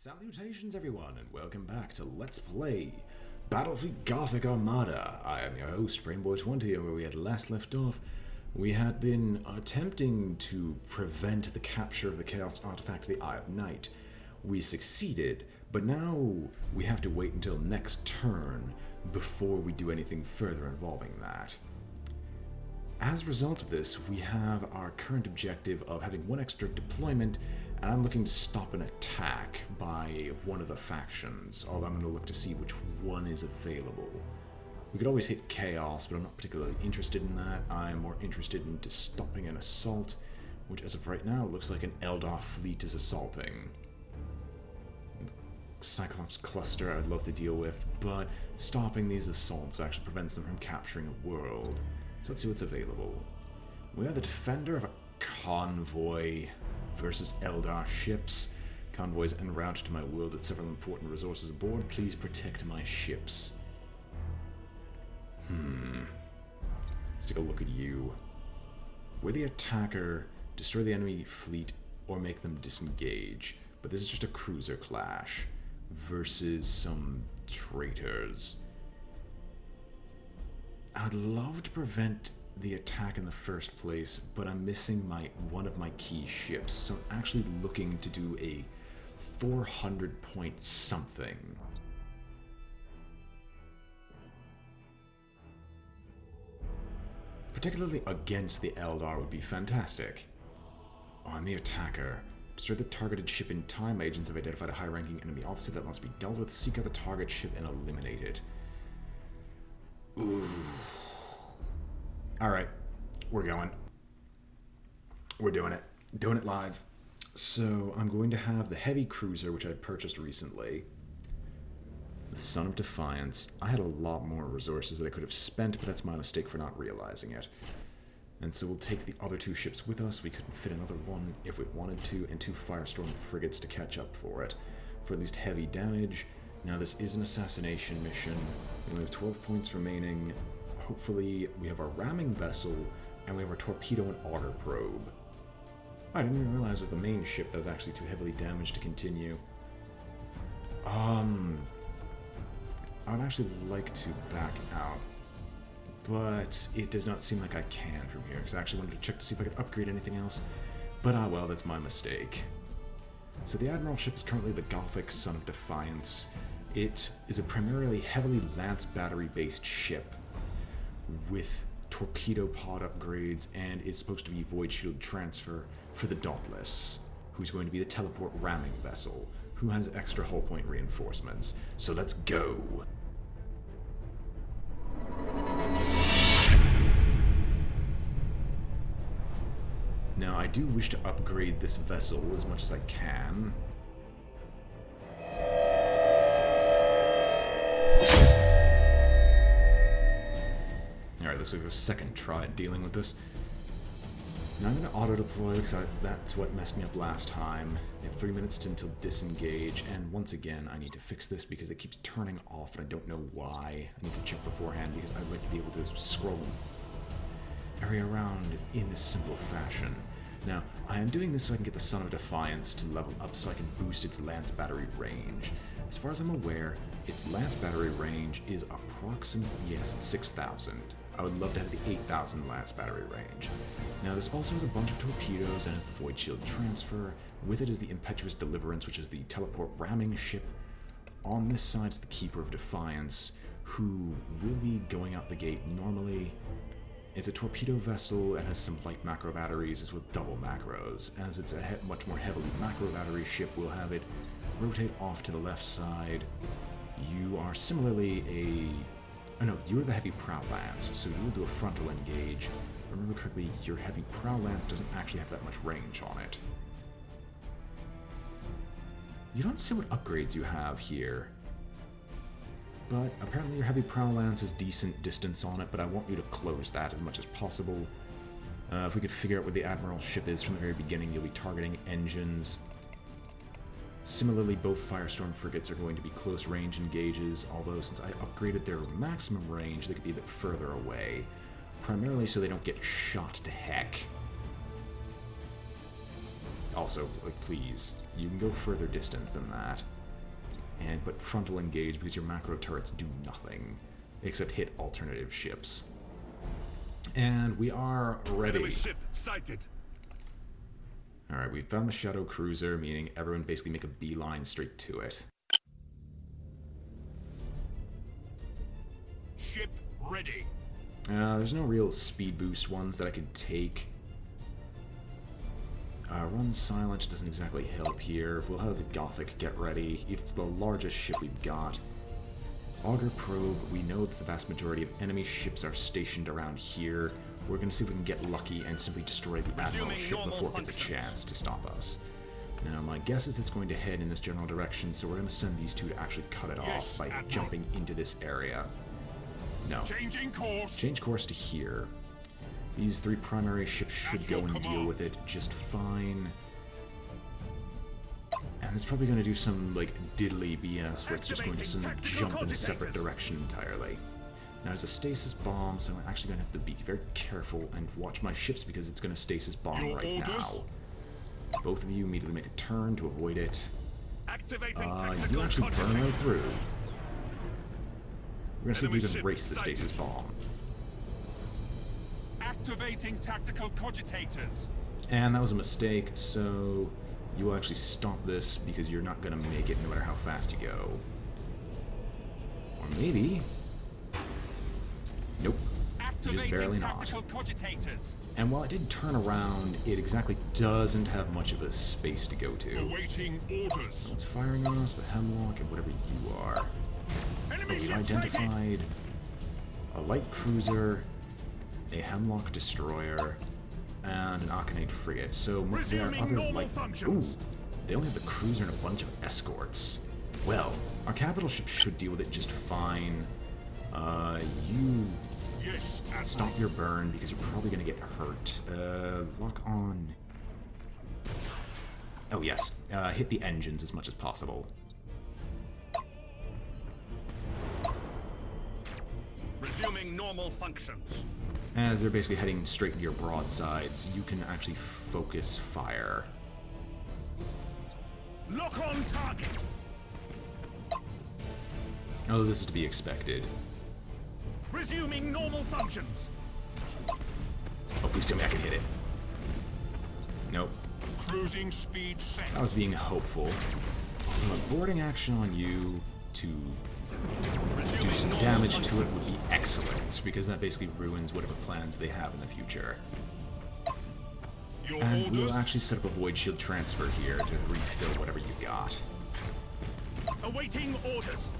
Salutations everyone, and welcome back to Let's Play Battlefleet Gothic Armada. I am your host, BrainBoy20, and where we had last left off, we had been attempting to prevent the capture of the Chaos Artifact of the Eye of Night. We succeeded, but now we have to wait until next turn before we do anything further involving that. As a result of this, we have our current objective of having one extra deployment, and I'm looking to stop an attack by one of the factions, although I'm going to look to see which one is available. We could always hit Chaos, but I'm not particularly interested in that. I'm more interested in just stopping an assault, which as of right now looks like an Eldar fleet is assaulting. Cyclops cluster I would love to deal with, but stopping these assaults actually prevents them from capturing a world. So let's see what's available. We are the defender of a convoy versus Eldar ships. Convoys en route to my world with several important resources aboard. Please protect my ships. Let's take a look at you. We're the attacker. Destroy the enemy fleet or make them disengage. But this is just a cruiser clash versus some traitors. I'd love to prevent the attack in the first place, but I'm missing one of my key ships, so I'm actually looking to do a 400 point something. Particularly against the Eldar would be fantastic. On the attacker, destroy the targeted ship in time. Agents have identified a high-ranking enemy officer that must be dealt with. Seek out the target ship and eliminate it. Ooh. Alright, we're going. We're doing it. Doing it live. So, I'm going to have the heavy cruiser, which I purchased recently. The Son of Defiance. I had a lot more resources that I could have spent, but that's my mistake for not realizing it. And so we'll take the other two ships with us. We couldn't fit another one if we wanted to, and two Firestorm frigates to catch up for it. For at least heavy damage. Now this is an assassination mission. We only have 12 points remaining. Hopefully we have our ramming vessel, and we have our torpedo and auger probe. I didn't even realize it was the main ship that was actually too heavily damaged to continue. I would actually like to back out, but it does not seem like I can from here, because I actually wanted to check to see if I could upgrade anything else. But well, that's my mistake. So the Admiral ship is currently the Gothic Son of Defiance. It is a primarily heavily lance battery based ship with torpedo pod upgrades, and is supposed to be void shield transfer for the Dauntless, who's going to be the teleport ramming vessel, who has extra hull point reinforcements. So let's go! Now, I do wish to upgrade this vessel as much as I can. Alright, looks like a second try at dealing with this. Now I'm going to auto-deploy because that's what messed me up last time. I have 3 minutes until disengage, and once again I need to fix this because it keeps turning off and I don't know why. I need to check beforehand because I'd like to be able to scroll area around in this simple fashion. Now, I am doing this so I can get the Son of Defiance to level up so I can boost its lance battery range. As far as I'm aware, its lance battery range is approximately, yes, it's 6,000. I would love to have the 8,000 lance battery range. Now, this also has a bunch of torpedoes and has the void shield transfer. With it is the Impetuous Deliverance, which is the teleport ramming ship. On this side is the Keeper of Defiance, who will be going out the gate normally. It's a torpedo vessel and has some light macro batteries as with double macros. As it's a much more heavily macro battery ship, we'll have it rotate off to the left side. You are similarly you're the heavy prow lance, so you will do a frontal engage. If I remember correctly, your heavy prow lance doesn't actually have that much range on it. You don't see what upgrades you have here, but apparently your heavy prow lance has decent distance on it, but I want you to close that as much as possible. If we could figure out where the Admiral ship is from the very beginning, you'll be targeting engines. Similarly, both Firestorm frigates are going to be close range engages, although since I upgraded their maximum range, they could be a bit further away, primarily so they don't get shot to heck. also, like, please, you can go further distance than that. But frontal engage because your macro turrets do nothing except hit alternative ships. And we are ready. Enemy ship sighted. Alright, we've found the Shadow Cruiser, meaning everyone basically make a beeline straight to it. Ship ready. There's no real speed boost ones that I could take. Run silent doesn't exactly help here. We'll have the Gothic get ready. If it's the largest ship we've got. Auger Probe, we know that the vast majority of enemy ships are stationed around here. We're going to see if we can get lucky and simply destroy the Admiral ship before it gets a chance to stop us. Now, my guess is it's going to head in this general direction, so we're going to send these two to actually cut it off by jumping into this area. No. Changing course. Change course to here. These three primary ships should go and deal with it just fine. And it's probably going to do some, like, diddly BS where it's just going to suddenly jump in a separate direction entirely. Now, there's a stasis bomb, so I'm actually going to have to be very careful and watch my ships because it's going to stasis bomb right now. Both of you immediately make a turn to avoid it. You actually burn right through. We're going to see if we can race the stasis bomb. Activating tactical cogitators. And that was a mistake, so you will actually stop this because you're not going to make it no matter how fast you go. Or maybe... Nope. Just barely not. And while it did turn around, it exactly doesn't have much of a space to go to. Awaiting orders. What's firing on us? The Hemlock and whatever you are. We've identified a light cruiser, a Hemlock destroyer, and an Aconite frigate. So there are other light... Ooh, they only have the cruiser and a bunch of escorts. Well, our capital ship should deal with it just fine. You stop your burn because you're probably going to get hurt. Lock on. Oh, yes. Hit the engines as much as possible. Resuming normal functions. As they're basically heading straight into your broadsides, you can actually focus fire. Lock on target. Oh, this is to be expected. Resuming normal functions. Oh, please tell me I can hit it. Nope. Cruising speed set. I was being hopeful. A boarding action on you to do some damage to it would be excellent, because that basically ruins whatever plans they have in the future. And we'll actually set up a void shield transfer here to refill whatever you got. Awaiting orders.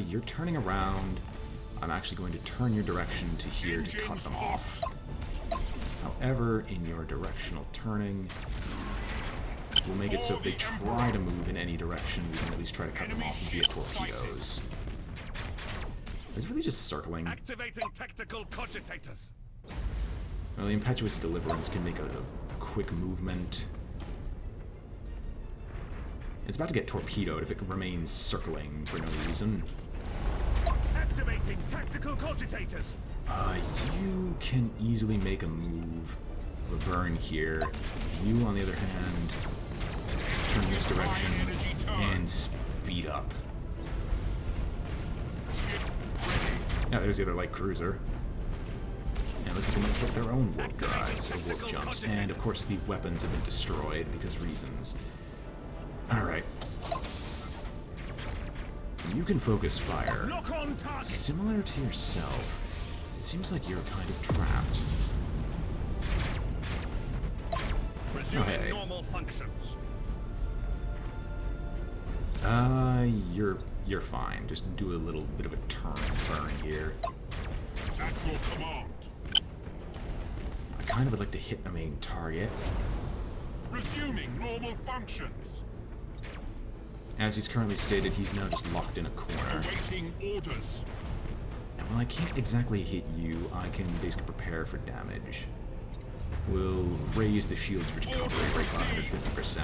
You're turning around. I'm actually going to turn your direction to here to cut them off. However, in your directional turning, we'll make it so if they try to move in any direction, we can at least try to cut them off via torpedoes. It's really just circling. Activating tactical cogitators. Well, the Impetuous Deliverance can make a quick movement. It's about to get torpedoed if it remains circling for no reason. Activating tactical cogitators. You can easily make a move, a burn here. You, on the other hand, turn this direction and speed up. Now there's the other light cruiser. And it looks like they might put their own warp drives or warp jumps. And of course the weapons have been destroyed because reasons. Alright. You can focus fire. Similar to yourself, it seems like you're kind of trapped. Oh, hey. Normal functions. You're fine. Just do a little bit of a turn and burn here. That's your command. I kind of would like to hit the main target. Resuming normal functions. As he's currently stated, he's now just locked in a corner. Awaiting orders. And while I can't exactly hit you, I can basically prepare for damage. We'll raise the shield's recovery rate by 150%.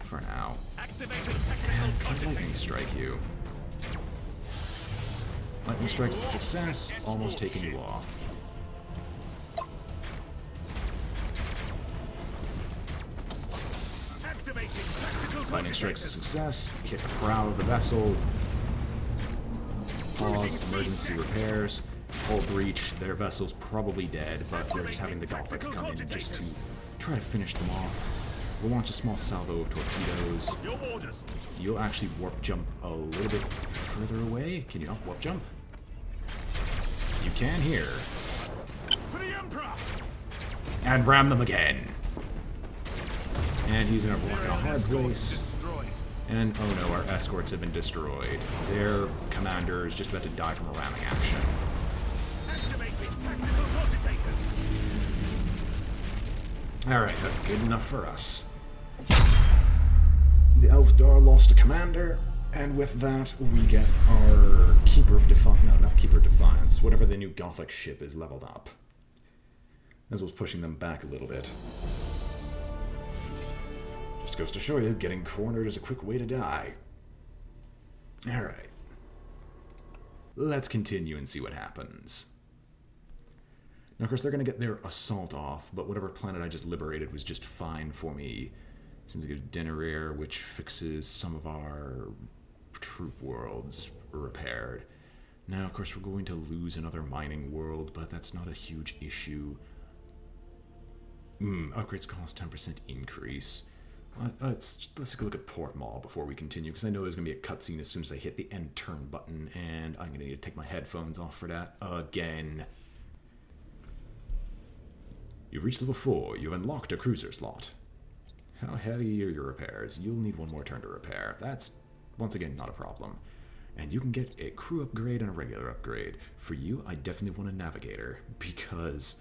For now. Activating tactical Can lightning strike you? Lightning strike's a success, almost taking you off. Lightning strike's a success, hit the prow of the vessel. Pause, emergency repairs. Hull breach, their vessel's probably dead, but they're just having the Gothic come in just to try to finish them off. We'll launch a small salvo of torpedoes. You'll actually warp jump a little bit further away. Can you not warp jump? You can here. And ram them again. And he's in a rock in a hard place. And oh no, our escorts have been destroyed. Their commander is just about to die from a ramming action. Alright, that's good enough for us. The Eldar lost a commander, and with that we get our Keeper of Defiance. No, not Keeper of Defiance. Whatever the new Gothic ship is leveled up. As was pushing them back a little bit. Just goes to show you, getting cornered is a quick way to die. Alright. Let's continue and see what happens. Now, of course, they're going to get their assault off, but whatever planet I just liberated was just fine for me. Seems like there's Denerair, which fixes some of our troop worlds repaired. Now, of course, we're going to lose another mining world, but that's not a huge issue. Upgrades cost 10% increase. Let's take a look at Port Mall before we continue, because I know there's going to be a cutscene as soon as I hit the end turn button, and I'm going to need to take my headphones off for that again. You've reached level 4. You've unlocked a cruiser slot. How heavy are your repairs? You'll need one more turn to repair. That's, once again, not a problem. And you can get a crew upgrade and a regular upgrade. For you, I definitely want a navigator, because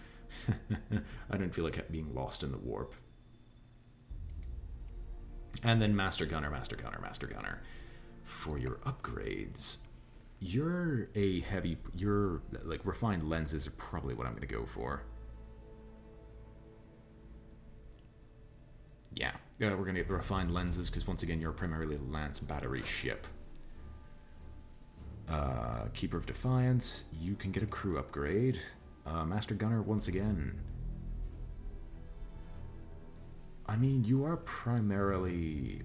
I don't feel like being lost in the warp. And then Master Gunner, Master Gunner, Master Gunner. For your upgrades, your refined lenses are probably what I'm going to go for. Yeah, we're going to get the refined lenses, because once again, you're primarily a Lance battery ship. Keeper of Defiance, you can get a crew upgrade. Master Gunner, once again. I mean, you are primarily...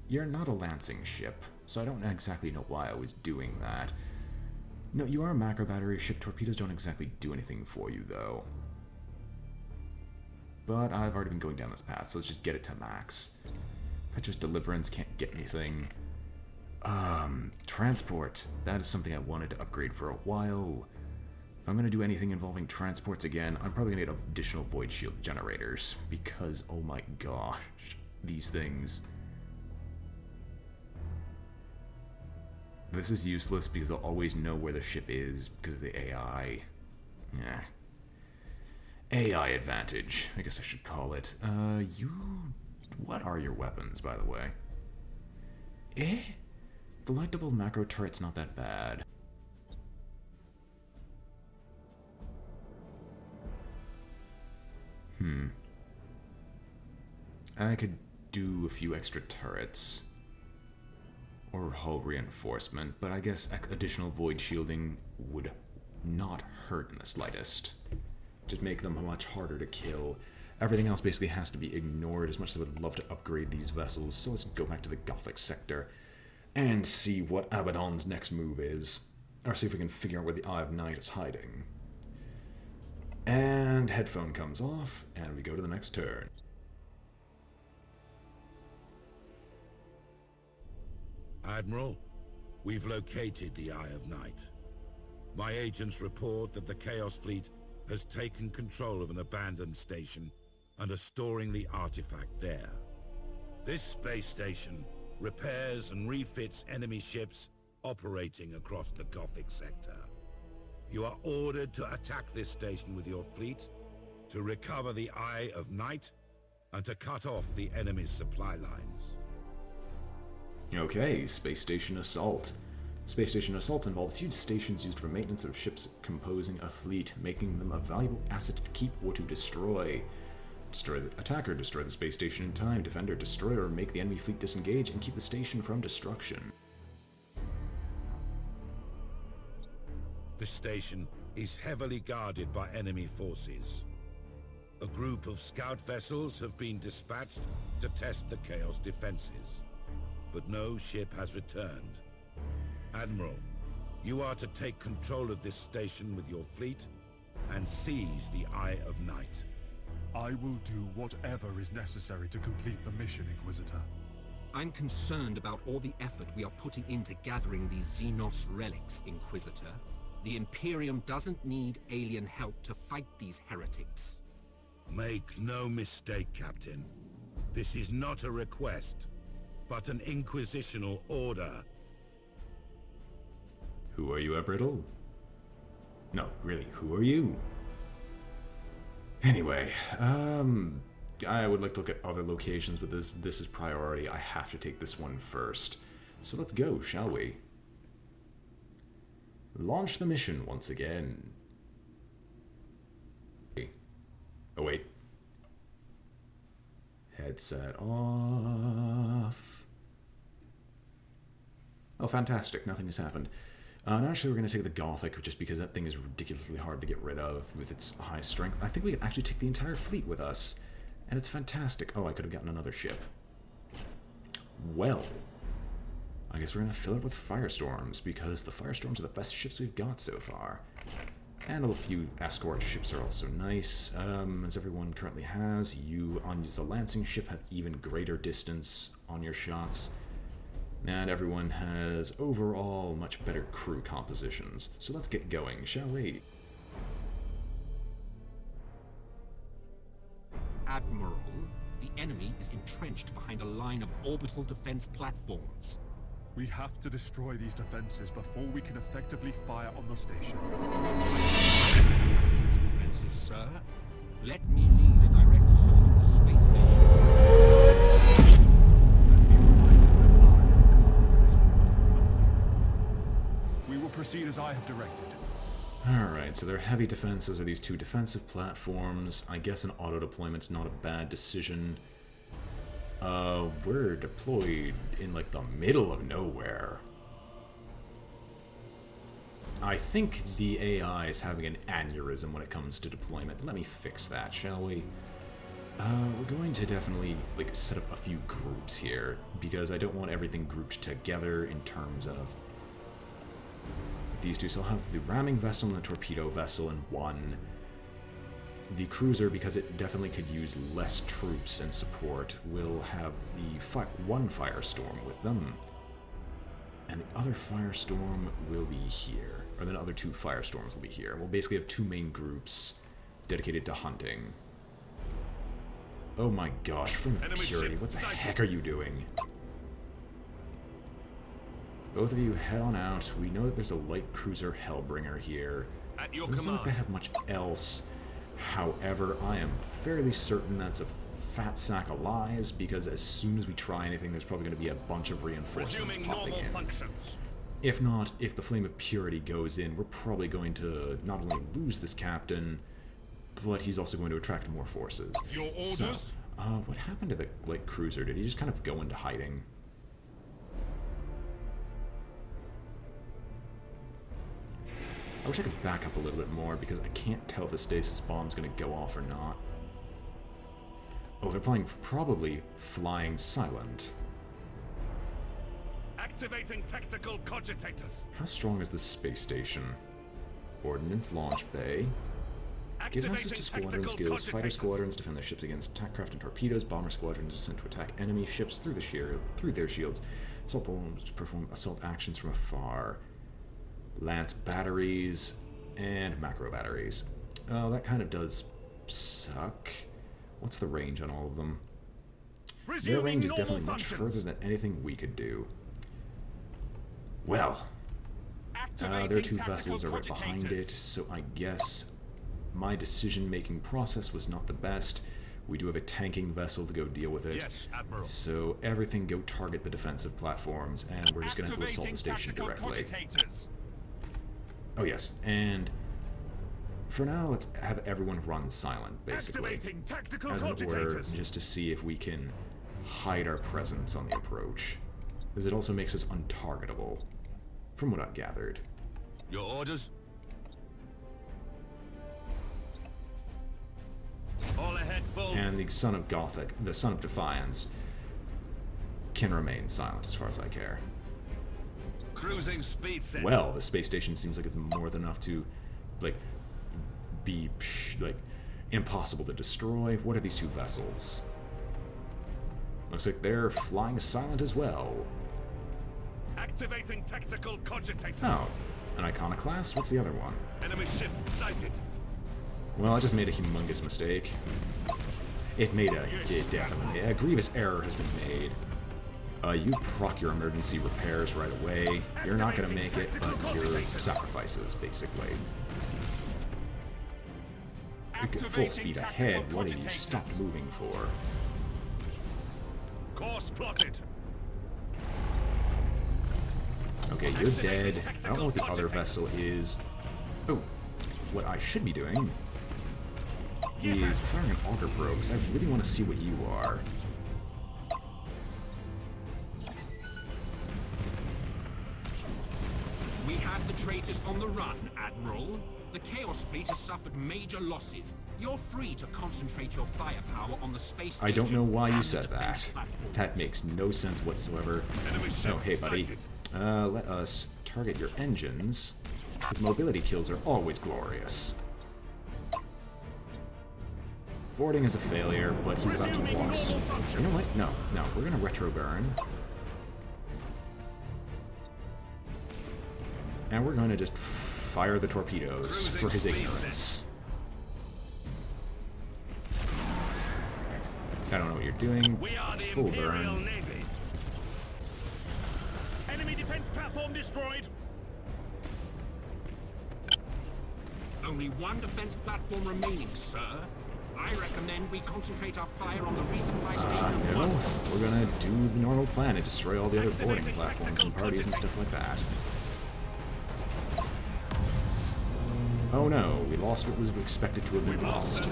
You're not a lancing ship, so I don't exactly know why I was doing that. No, you are a macro battery ship. Torpedoes don't exactly do anything for you, though. But I've already been going down this path, so let's just get it to max. Petrus Deliverance can't get anything. Transport. That is something I wanted to upgrade for a while. If I'm going to do anything involving transports again, I'm probably going to need additional void shield generators, because, oh my gosh, these things. This is useless because they'll always know where the ship is because of the AI. Yeah. AI advantage, I guess I should call it. What are your weapons, by the way? The light double macro turret's not that bad. I could do a few extra turrets. Or hull reinforcement, but I guess additional void shielding would not hurt in the slightest. Just make them much harder to kill. Everything else basically has to be ignored, as much as I would love to upgrade these vessels. So let's go back to the Gothic sector and see what Abaddon's next move is. Or see if we can figure out where the Eye of Night is hiding. And headphone comes off, and we go to the next turn. Admiral, we've located the Eye of Night. My agents report that the Chaos Fleet has taken control of an abandoned station and are storing the artifact there. This space station repairs and refits enemy ships operating across the Gothic sector. You are ordered to attack this station with your fleet, to recover the Eye of Night, and to cut off the enemy's supply lines. Okay, Space Station Assault. Space Station Assault involves huge stations used for maintenance of ships composing a fleet, making them a valuable asset to keep or to destroy. Destroy the attacker, destroy the space station in time. Defender, destroy or make the enemy fleet disengage and keep the station from destruction. The station is heavily guarded by enemy forces. A group of scout vessels have been dispatched to test the Chaos defenses, but no ship has returned. Admiral, you are to take control of this station with your fleet and seize the Eye of Night. I will do whatever is necessary to complete the mission, Inquisitor. I'm concerned about all the effort we are putting into gathering these Xenos relics, Inquisitor. The Imperium doesn't need alien help to fight these heretics. Make no mistake, Captain. This is not a request, but an inquisitional order. Who are you, Brittle? No, really, who are you? Anyway, I would like to look at other locations, but this is priority. I have to take this one first. So let's go, shall we? Launch the mission once again. Oh, wait. Headset off. Oh, fantastic. Nothing has happened. Naturally, we're going to take the Gothic, just because that thing is ridiculously hard to get rid of with its high strength. I think we can actually take the entire fleet with us. And it's fantastic. Oh, I could have gotten another ship. Well, I guess we're going to fill it with Firestorms, because the Firestorms are the best ships we've got so far. And a few escort ships are also nice. As everyone currently has, you on the Lancing ship have even greater distance on your shots. And everyone has overall much better crew compositions. So let's get going, shall we? Admiral, the enemy is entrenched behind a line of orbital defense platforms. We have to destroy these defenses before we can effectively fire on the station. Heretics defenses, sir. Let me lead a direct assault on the space station. We will proceed as I have directed. Alright, so their heavy defenses are these two defensive platforms. I guess an auto-deployment's not a bad decision. We're deployed in, like, the middle of nowhere. I think the AI is having an aneurysm when it comes to deployment. Let me fix that, shall we? We're going to definitely, like, set up a few groups here, because I don't want everything grouped together in terms of these two. So I'll have the ramming vessel and the torpedo vessel in one. The cruiser, because it definitely could use less troops and support, will have the one Firestorm with them. And the other Firestorm will be here. Or the other two Firestorms will be here. We'll basically have two main groups dedicated to hunting. Oh my gosh, from Purity, what the heck are you doing? Both of you head on out. We know that there's a light cruiser Hellbringer here. At your Doesn't look command. like they have much else. However, I am fairly certain that's a fat sack of lies, because as soon as we try anything, there's probably going to be a bunch of reinforcements popping in. Functions. If not, if the Flame of Purity goes in, we're probably going to not only lose this captain, but he's also going to attract more forces. Your orders? So, what happened to the light cruiser? Did he just kind of go into hiding? I wish I could back up a little bit more, because I can't tell if the stasis bomb's going to go off or not. Oh, they're playing probably Flying Silent. Activating tactical cogitators. How strong is this space station? Ordnance launch bay. Gives access to squadron skills. Fighter squadrons defend their ships against attack craft and torpedoes. Bomber squadrons are sent to attack enemy ships through their shields. Assault bombers to perform assault actions from afar. Lance batteries and macro batteries. Oh, that kind of does suck. What's the range on all of them? Their range is definitely much further than anything we could do. Well, their two vessels are right behind it, so I guess my decision-making process was not the best. We do have a tanking vessel to go deal with it. Yes, Admiral. So everything go target the defensive platforms, and we're just going to have to assault the station directly. Oh yes, and for now, let's have everyone run silent, basically, as an order, just to see if we can hide our presence on the approach, because it also makes us untargetable, from what I've gathered. Your orders? and the Son of Gothic, the Son of Defiance, can remain silent as far as I care. Cruising speed set. Well, the space station seems like it's more than enough to, like, be, like, impossible to destroy. What are these two vessels? Looks like they're flying silent as well. Activating tactical cogitators. Oh, an iconoclast? What's the other one? Enemy ship sighted. Well, I just made a humongous mistake. It definitely, a grievous error has been made. You proc your emergency repairs right away. You're not gonna make it, but your sacrifices, basically. You get full speed ahead. What have you stopped moving for? Course plotted. Okay, you're dead. I don't know what the other vessel is. Oh, what I should be doing is firing an auger probe, because I really want to see what you are. We have the traitors on the run, Admiral. The Chaos Fleet has suffered major losses. You're free to concentrate your firepower on the space I don't know why you and said the that. defense platforms. That makes no sense whatsoever. Oh, hey, buddy. Let us target your engines. Because mobility kills are always glorious. Boarding is a failure, but he's about to lost. You know what? No, we're gonna retro burn. And we're gonna just fire the torpedoes for his ignorance. I don't know what you're doing. We are the Full Imperial burn. Navy. Enemy defense platform destroyed. Only one defense platform remaining, sir. I recommend we concentrate our fire on the resupply station at No, once. we're gonna do the normal plan and destroy all the other boarding platforms and parties and stuff like that. Oh no, we lost what was expected to have been lost.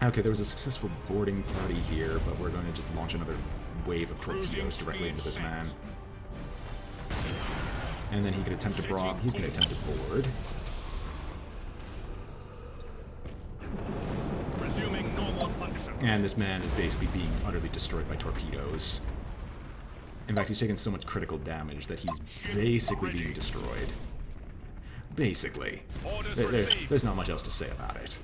Okay, there was a successful boarding party here, but we're going to just launch another wave of torpedoes directly into this man. And then he could attempt to board. He's going to attempt to board. Resuming normal function. And this man is basically being utterly destroyed by torpedoes. In fact, he's taken so much critical damage that he's basically being destroyed. Basically. There's not much else to say about it.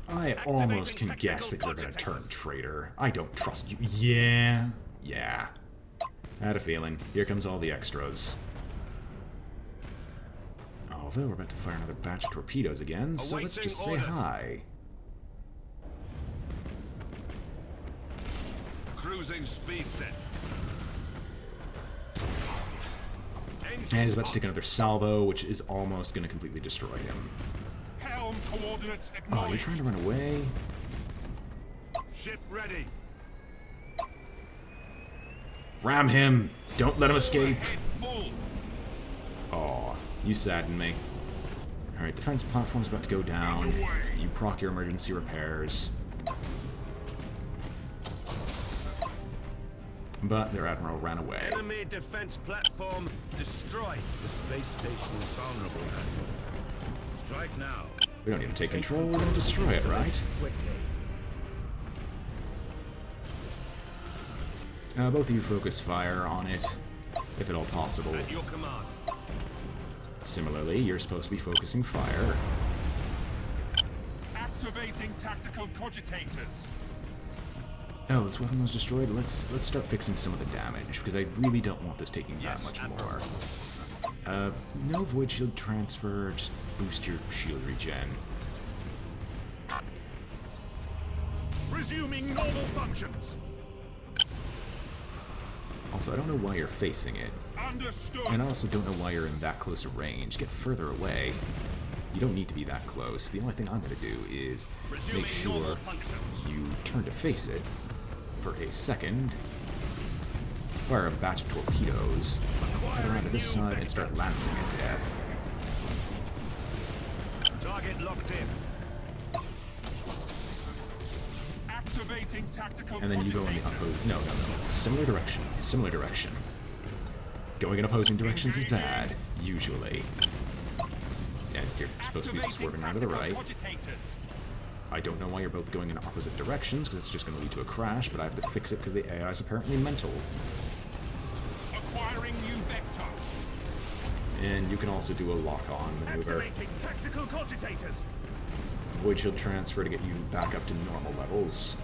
I almost can guess that you're going to turn traitor. I don't trust you. Yeah. I had a feeling. Here comes all the extras. Although we're about to fire another batch of torpedoes again, so let's just say hi. Cruising speed set. And he's about to take another salvo, which is almost going to completely destroy him. Helm coordinates Oh, acknowledged. you're trying to run away? Ship ready. Ram him! Don't let him escape! Head full. Aw, you sadden me. Alright, defense platform's about to go down. You proc your emergency repairs. But their admiral ran away. Enemy defense platform destroyed. The space station is vulnerable, Admiral. Strike now. We don't need to take control, we're gonna destroy it, right? Both of you focus fire on it, if at all possible. At your command. Similarly, you're supposed to be focusing fire. Activating tactical cogitators. Oh, this weapon was destroyed. Let's start fixing some of the damage, because I really don't want this taking that much more. No void shield transfer, just boost your shield regen. Resuming normal functions. Also, I don't know why you're facing it. Understood. And I also don't know why you're in that close a range. Get further away. You don't need to be that close. The only thing I'm going to do is make sure you turn to face it for a second. Fire a batch of torpedoes. Head around to this side and start lancing at death. Target locked in. Activating tactical And then you go in the cogitators. opposite... No. Similar direction. Going in opposing directions is bad, usually. And you're supposed to be swerving around to the right. I don't know why you're both going in opposite directions, because it's just going to lead to a crash, but I have to fix it because the AI is apparently mental. Acquiring new vector. And you can also do a lock-on maneuver. Activating tactical cogitators. Void shield transfer to get you back up to normal levels.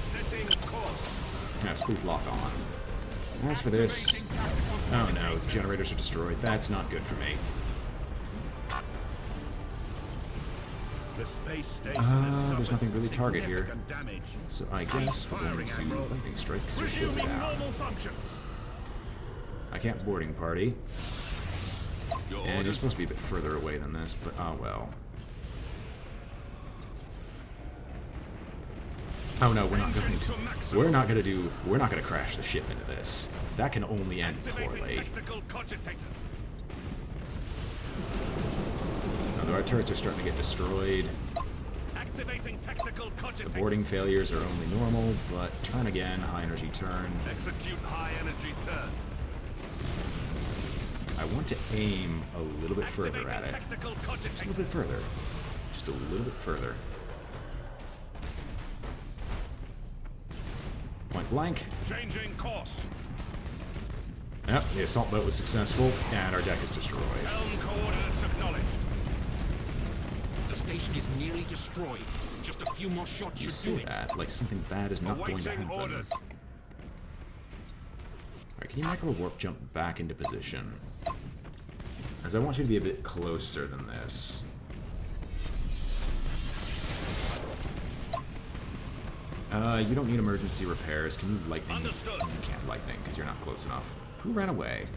Setting course. Yes, please lock on. As for this... Oh no, the generators are destroyed. That's not good for me. The space station has there's nothing really target here. significant damage. So I guess we're going to lightning strike because your shields are Resuming down. normal functions. I can't boarding party. Your And you're orders. supposed to be a bit further away than this, but oh well. Oh no, we're not going to. We're not going to crash the ship into this. That can only end Activating poorly. tactical cogitators. Now, our turrets are starting to get destroyed. Activating tactical cogitators. The boarding failures are only normal, but turn again, high energy turn. Execute high energy turn. I want to aim a little bit further at it. Tactical Just a little cogitators. bit further. Just a little bit further. Point blank. Changing course. Yep, the assault boat was successful, and our deck is destroyed. Helm coordinates acknowledged. The station is nearly destroyed. Just a few more shots You should say do it. that like something bad is not going to Awaiting happen. orders. Alright, can you micro warp jump back into position? As I want you to be a bit closer than this. You don't need emergency repairs. Can you lightning? Understood. You can't lightning because you're not close enough. Who ran away?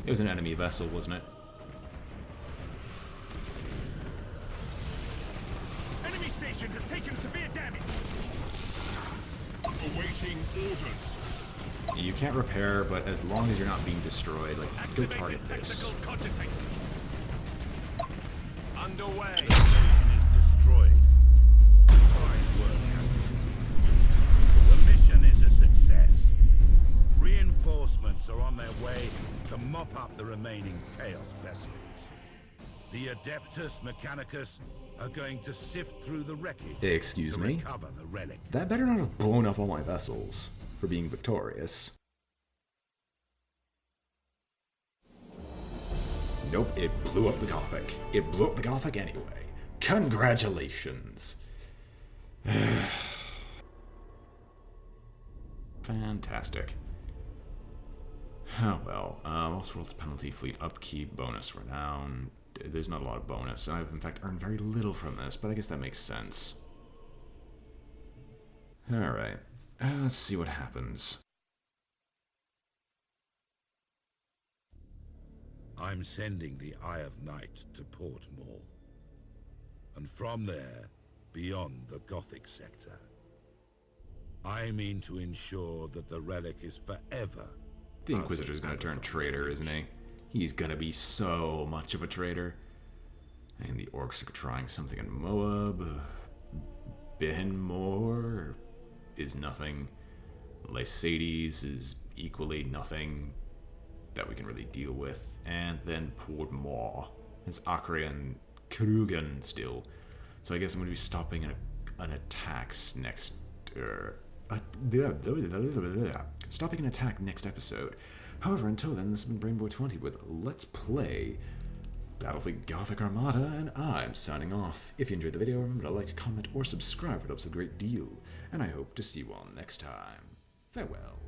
It was an enemy vessel, wasn't it? Enemy station has taken severe damage. Awaiting orders. You can't repair, but as long as you're not being destroyed, like, go Activating target this. tactical cogitators. Underway. Station is destroyed. Fine work, Captain. The mission is a success. Reinforcements are on their way to mop up the remaining Chaos vessels. The Adeptus Mechanicus are going to sift through the wreckage Excuse to me? recover the relic. That better not have blown up all my vessels for being victorious. Nope, it blew up the Gothic. It blew up the Gothic anyway. Congratulations. Fantastic. Oh well, Lost World's penalty, fleet upkeep, bonus renown. There's not a lot of bonus. I've in fact earned very little from this, but I guess that makes sense. Alright, let's see what happens. I'm sending the Eye of Night to Port Moore. And from there, beyond the Gothic sector. I mean to ensure that the relic is forever. The Inquisitor's gonna turn traitor, isn't he? He's gonna be so much of a traitor. And the orcs are trying something in Moab. Bihinmore is nothing. Lysades is equally nothing that we can really deal with. And then Port Moore. There's Acre and Krugen still. So I guess I'm gonna be stopping an attack next. Stopping an attack next episode. However, until then, this has been BrainBoy 20 with Let's Play Battlefleet Gothic Armada, and I'm signing off. If you enjoyed the video, remember to like, comment, or subscribe. It helps a great deal. And I hope to see you all next time. Farewell.